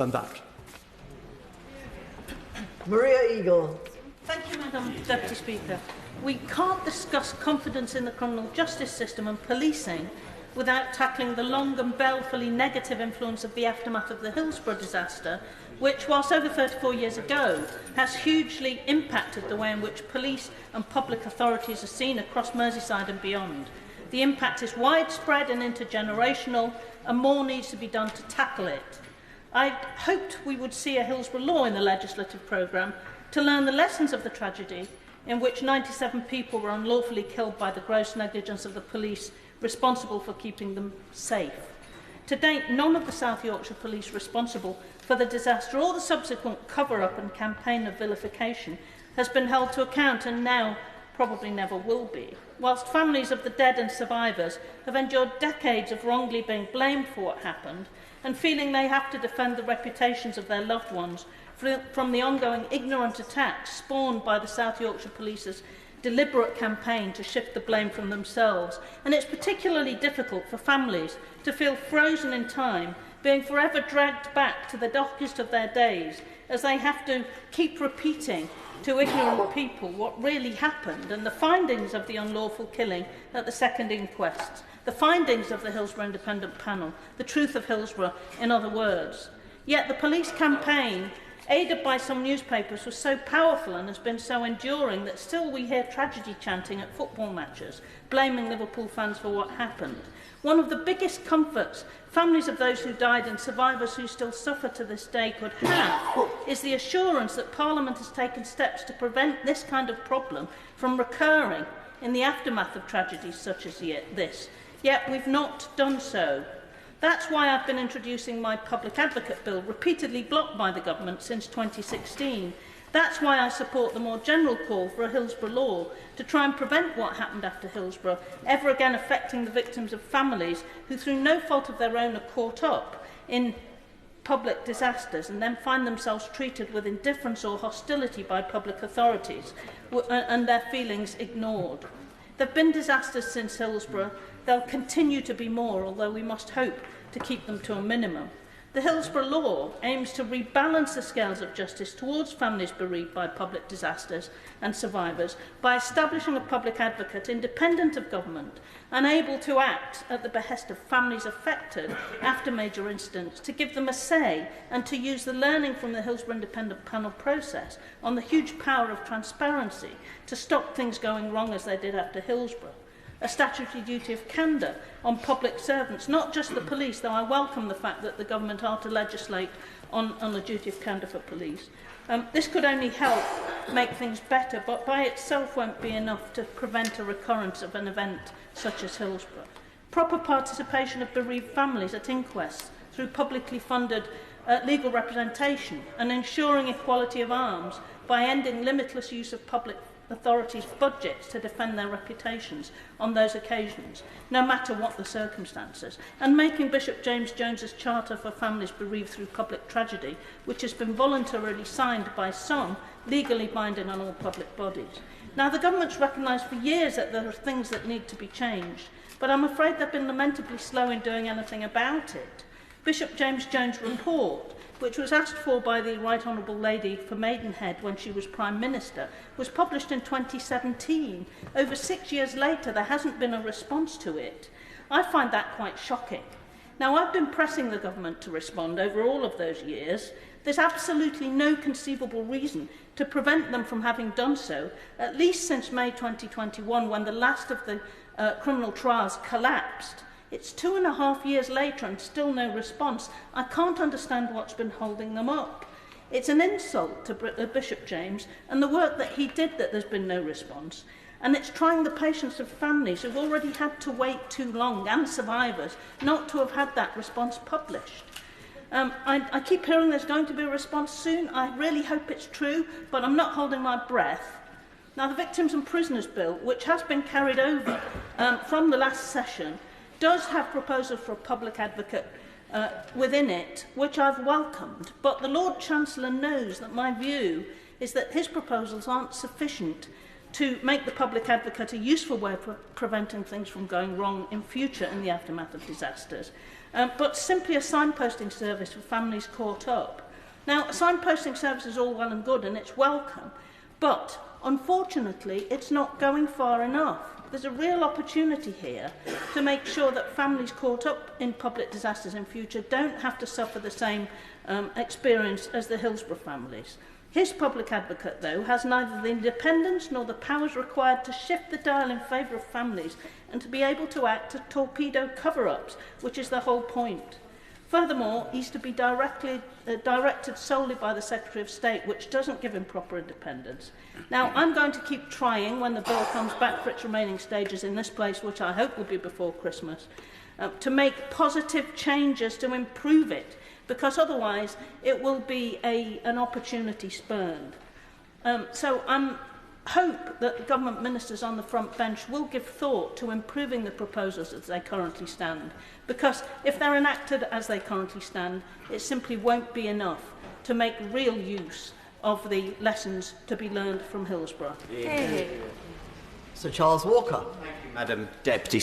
than that. Maria Eagle. Thank you, Madam Deputy Speaker. We can't discuss confidence in the criminal justice system and policing without tackling the long and balefully negative influence of the aftermath of the Hillsborough disaster, which, whilst over 34 years ago, has hugely impacted the way in which police and public authorities are seen across Merseyside and beyond. The impact is widespread and intergenerational, and more needs to be done to tackle it. I hoped we would see a Hillsborough law in the legislative programme to learn the lessons of the tragedy in which 97 people were unlawfully killed by the gross negligence of the police responsible for keeping them safe. To date, none of the South Yorkshire Police responsible for the disaster or the subsequent cover-up and campaign of vilification has been held to account, and now probably never will be. Whilst families of the dead and survivors have endured decades of wrongly being blamed for what happened and feeling they have to defend the reputations of their loved ones from the ongoing ignorant attacks spawned by the South Yorkshire Police's deliberate campaign to shift the blame from themselves. And it's particularly difficult for families to feel frozen in time, being forever dragged back to the darkest of their days, as they have to keep repeating to ignorant people what really happened and the findings of the unlawful killing at the second inquest, the findings of the Hillsborough Independent Panel, the truth of Hillsborough, in other words. Yet the police campaign, aided by some newspapers, was so powerful and has been so enduring that still we hear tragedy chanting at football matches, blaming Liverpool fans for what happened. One of the biggest comforts families of those who died and survivors who still suffer to this day could have is the assurance that Parliament has taken steps to prevent this kind of problem from recurring in the aftermath of tragedies such as this. Yet we've not done so. That's why I've been introducing my Public Advocate Bill, repeatedly blocked by the government since 2016. That's why I support the more general call for a Hillsborough law to try and prevent what happened after Hillsborough ever again affecting the victims of families who, through no fault of their own, are caught up in public disasters and then find themselves treated with indifference or hostility by public authorities and their feelings ignored. There have been disasters since Hillsborough. There'll continue to be more, although we must hope to keep them to a minimum. The Hillsborough law aims to rebalance the scales of justice towards families bereaved by public disasters and survivors by establishing a public advocate independent of government and able to act at the behest of families affected after major incidents, to give them a say and to use the learning from the Hillsborough Independent Panel process on the huge power of transparency to stop things going wrong as they did after Hillsborough. A statutory duty of candour on public servants, not just the police, though I welcome the fact that the government are to legislate on a duty of candour for police. This could only help make things better, but by itself won't be enough to prevent a recurrence of an event such as Hillsborough. Proper participation of bereaved families at inquests through publicly funded legal representation and ensuring equality of arms by ending limitless use of public authorities' budgets to defend their reputations on those occasions, no matter what the circumstances, and making Bishop James Jones's Charter for Families Bereaved Through Public Tragedy, which has been voluntarily signed by some, legally binding on all public bodies. Now, the government's recognised for years that there are things that need to be changed, but I'm afraid they've been lamentably slow in doing anything about it. Bishop James Jones' report, which was asked for by the Right Honourable Lady for Maidenhead when she was Prime Minister, was published in 2017. Over 6 years later, there hasn't been a response to it. I find that quite shocking. Now, I've been pressing the government to respond over all of those years. There's absolutely no conceivable reason to prevent them from having done so, at least since May 2021, when the last of the criminal trials collapsed. It's 2.5 years later and still no response. I can't understand what's been holding them up. It's an insult to Bishop James and the work that he did that there's been no response. And it's trying the patience of families who've already had to wait too long, and survivors, not to have had that response published. I keep hearing there's going to be a response soon. I really hope it's true, but I'm not holding my breath. Now, the Victims and Prisoners Bill, which has been carried over from the last session, does have proposals for a public advocate within it, which I've welcomed. But the Lord Chancellor knows that my view is that his proposals aren't sufficient to make the public advocate a useful way of preventing things from going wrong in future in the aftermath of disasters. but simply a signposting service for families caught up. Now, a signposting service is all well and good and it's welcome, but unfortunately it's not going far enough. There's a real opportunity here to make sure that families caught up in public disasters in future don't have to suffer the same experience as the Hillsborough families. His public advocate, though, has neither the independence nor the powers required to shift the dial in favour of families and to be able to act to torpedo cover-ups, which is the whole point. Furthermore, he's to be directed solely by the Secretary of State, which doesn't give him proper independence. Now, I'm going to keep trying when the bill comes back for its remaining stages in this place, which I hope will be before Christmas, to make positive changes to improve it, because otherwise it will be an opportunity spurned. So I hope that the government ministers on the front bench will give thought to improving the proposals as they currently stand, because if they're enacted as they currently stand, it simply won't be enough to make real use of the lessons to be learned from Hillsborough. Sir Charles Walker. Madam Deputy